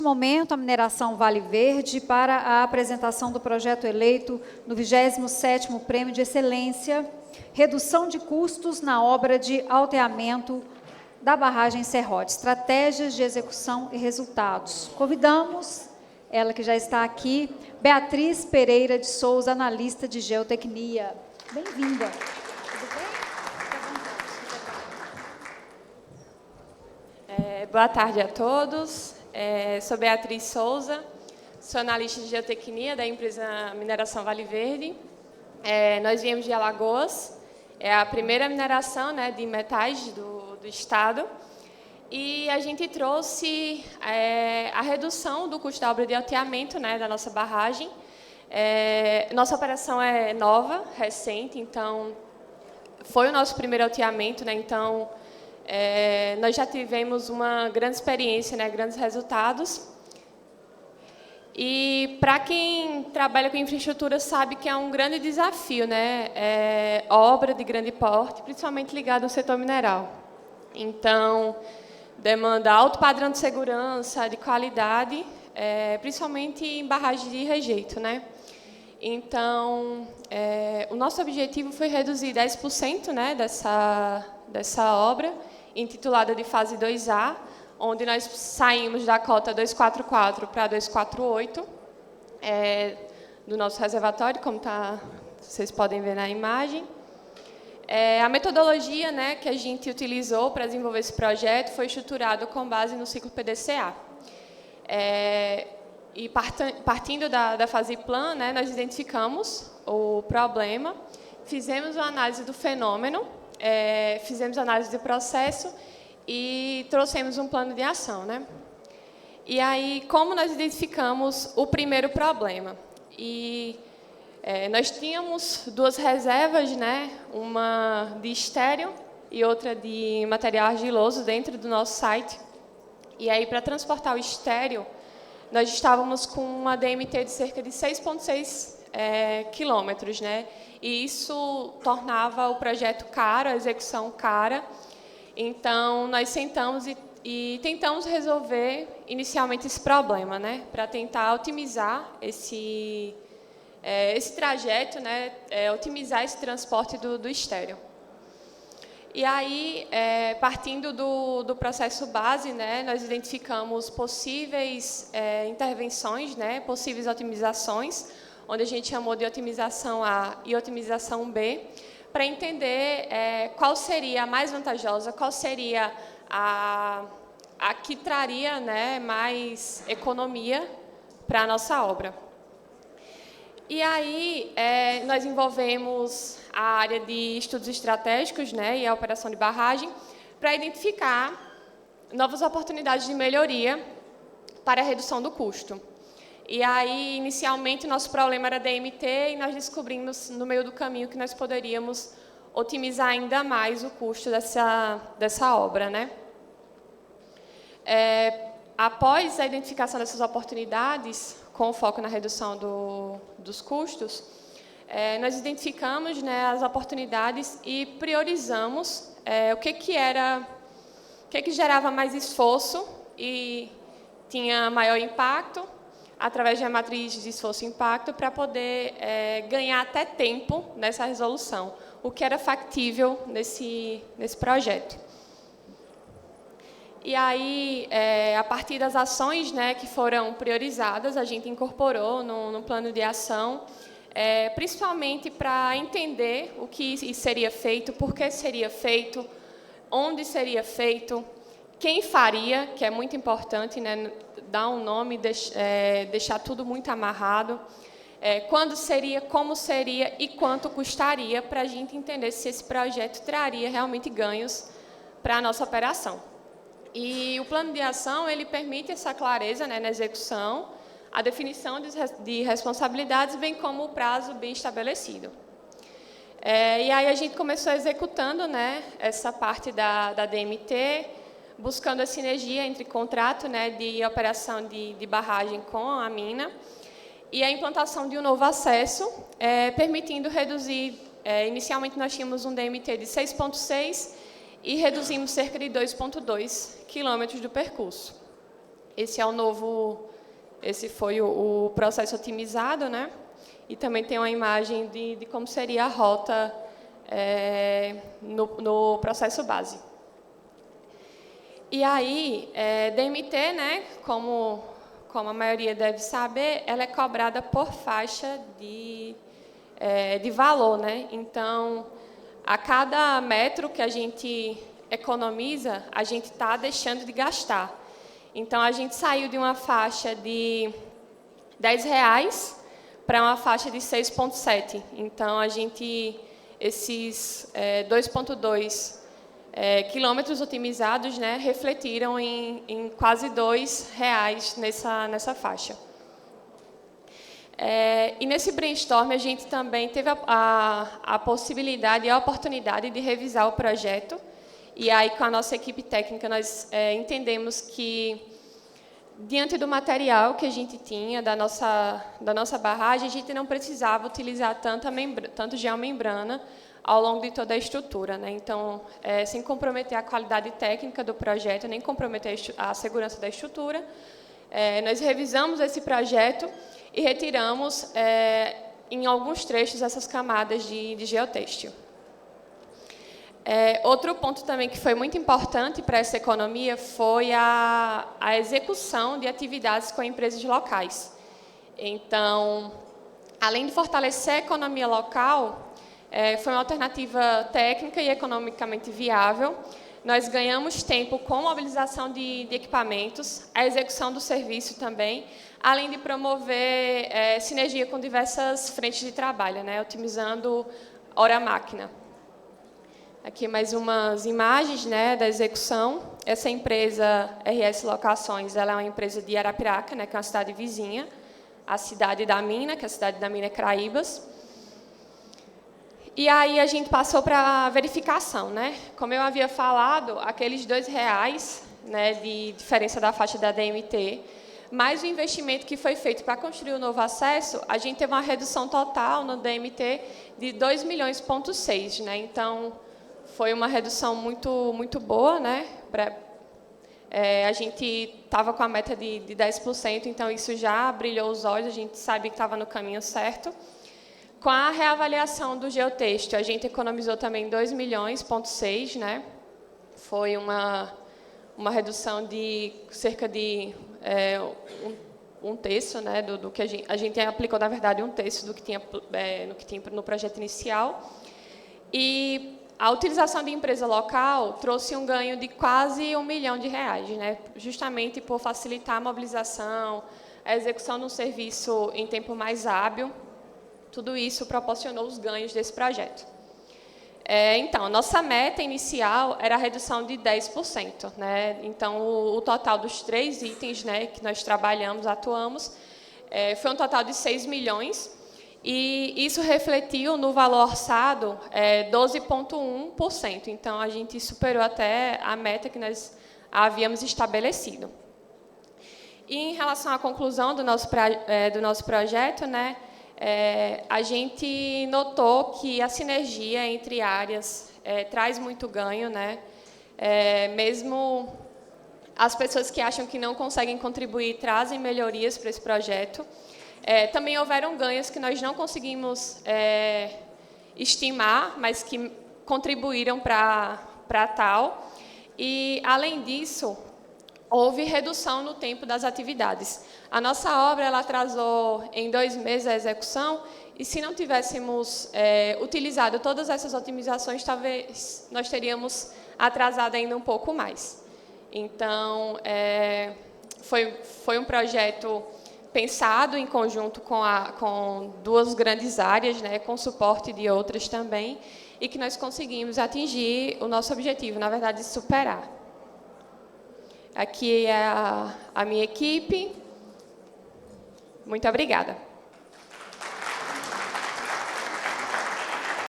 Momento, a mineração Vale Verde para a apresentação do projeto eleito no 27º Prêmio de Excelência, redução de custos na obra de alteamento da barragem Serrote, estratégias de execução e resultados. Convidamos, ela que já está aqui, Beatriz Pereira de Souza, analista de geotecnia. Bem-vinda. Tudo bem? Boa tarde a todos. Sou Beatriz Souza, sou analista de geotecnia da empresa Mineração Vale Verde. Nós viemos de Alagoas, é a primeira mineração, né, de metais do estado, e a gente trouxe a redução do custo da obra de alteamento, né, da nossa barragem. Nossa operação é nova, recente, então foi o nosso primeiro alteamento, né, então nós já tivemos uma grande experiência, né, grandes resultados. E para quem trabalha com infraestrutura sabe que é um grande desafio, né, obra de grande porte, principalmente ligada ao setor mineral. Então, demanda alto padrão de segurança, de qualidade, principalmente em barragem de rejeito, né? Então, o nosso objetivo foi reduzir 10%, né, dessa obra, intitulada de fase 2A, onde nós saímos da cota 244 para 248, do nosso reservatório, como vocês podem ver na imagem. A metodologia, né, que a gente utilizou para desenvolver esse projeto foi estruturado com base no ciclo PDCA. E partindo da fase plan, né, nós identificamos o problema, fizemos uma análise do fenômeno, fizemos análise do processo e trouxemos um plano de ação, né? E aí, como nós identificamos o primeiro problema? Nós tínhamos duas reservas, né? Uma de estéreo e outra de material argiloso dentro do nosso site. E aí, para transportar o estéreo, nós estávamos com uma DMT de cerca de 6,6 quilômetros, né? E isso tornava o projeto caro, a execução cara. Então, nós sentamos e tentamos resolver inicialmente esse problema, né? Para tentar otimizar esse trajeto, né? Otimizar esse transporte do estéreo. E aí, partindo do processo base, né, nós identificamos possíveis intervenções, né, possíveis otimizações, onde a gente chamou de otimização A e otimização B, para entender qual seria a mais vantajosa, qual seria a que traria, né, mais economia para a nossa obra. E aí, nós envolvemos a área de estudos estratégicos, né, e a operação de barragem para identificar novas oportunidades de melhoria para a redução do custo. E aí, inicialmente, nosso problema era DMT e nós descobrimos, no meio do caminho, que nós poderíamos otimizar ainda mais o custo dessa obra, né? Após a identificação dessas oportunidades, com foco na redução dos custos, nós identificamos, né, as oportunidades e priorizamos o que gerava mais esforço e tinha maior impacto, através de uma matriz de esforço e impacto, para poder ganhar até tempo nessa resolução, o que era factível nesse projeto. E aí, a partir das ações, né, que foram priorizadas, a gente incorporou no plano de ação, principalmente para entender o que seria feito, por que seria feito, onde seria feito, quem faria, que é muito importante, né, dar um nome, deixar tudo muito amarrado, quando seria, como seria e quanto custaria, para a gente entender se esse projeto traria realmente ganhos para a nossa operação. E o plano de ação, ele permite essa clareza, né, na execução, a definição de responsabilidades, bem como o prazo bem estabelecido. E aí a gente começou executando, né, essa parte da DMT, buscando a sinergia entre contrato, né, de operação de barragem com a mina e a implantação de um novo acesso, permitindo reduzir, inicialmente nós tínhamos um DMT de 6,6 e reduzimos cerca de 2,2 quilômetros do percurso. Esse foi o processo otimizado, né? E também tem uma imagem de como seria a rota no processo base. E aí, DMT, né, como a maioria deve saber, ela é cobrada por faixa de valor, né? Então, a cada metro que a gente economiza, a gente está deixando de gastar. Então, a gente saiu de uma faixa de R$10 para uma faixa de 6,7. Então, esses 2,2 quilômetros otimizados, né, refletiram em quase R$2 nessa faixa. E nesse brainstorm, a gente também teve a possibilidade e a oportunidade de revisar o projeto. E aí, com a nossa equipe técnica, nós entendemos que, diante do material que a gente tinha, da nossa barragem, a gente não precisava utilizar tanto geomembrana ao longo de toda a estrutura, né? Então, sem comprometer a qualidade técnica do projeto, nem comprometer a segurança da estrutura, nós revisamos esse projeto e retiramos, em alguns trechos, essas camadas de geotêxtil. Outro ponto também que foi muito importante para essa economia foi a execução de atividades com empresas locais. Então, além de fortalecer a economia local, foi uma alternativa técnica e economicamente viável. Nós ganhamos tempo com a mobilização de equipamentos, a execução do serviço também, além de promover sinergia com diversas frentes de trabalho, né, otimizando hora-máquina. Aqui mais umas imagens, né, da execução. Essa empresa RS Locações, ela é uma empresa de Arapiraca, né, que é uma cidade vizinha, a cidade da mina, que a cidade da mina é Craíbas. E aí a gente passou para a verificação, né? Como eu havia falado, aqueles R$2, né, de diferença da faixa da DMT, mais o investimento que foi feito para construir o novo acesso, a gente teve uma redução total no DMT de 2,6 milhões, né? Então, foi uma redução muito boa, né? A gente estava com a meta de 10%, então isso já brilhou os olhos, a gente sabe que estava no caminho certo. Com a reavaliação do geotêxtil, a gente economizou também 2,6 milhões, né? Foi uma redução de cerca de um terço, né, do que a gente aplicou, na verdade, um terço do que tinha no projeto inicial. E a utilização de empresa local trouxe um ganho de quase R$1 milhão, né, justamente por facilitar a mobilização, a execução de um serviço em tempo mais hábil. Tudo isso proporcionou os ganhos desse projeto. Então, nossa meta inicial era a redução de 10%. Né? Então, o total dos 3 itens, né, que nós trabalhamos, atuamos, foi um total de 6 milhões, e isso refletiu no valor orçado 12,1%. Então, a gente superou até a meta que nós havíamos estabelecido. E, em relação à conclusão do nosso projeto, né, a gente notou que a sinergia entre áreas traz muito ganho, né? Mesmo as pessoas que acham que não conseguem contribuir trazem melhorias para esse projeto. Também houveram ganhos que nós não conseguimos estimar, mas que contribuíram para tal. E, além disso, houve redução no tempo das atividades. A nossa obra ela atrasou em 2 meses a execução, e se não tivéssemos utilizado todas essas otimizações, talvez nós teríamos atrasado ainda um pouco mais. Então, foi um projeto pensado em conjunto com 2 grandes áreas, né, com suporte de outras também, e que nós conseguimos atingir o nosso objetivo, na verdade, superar. Aqui é a minha equipe. Muito obrigada.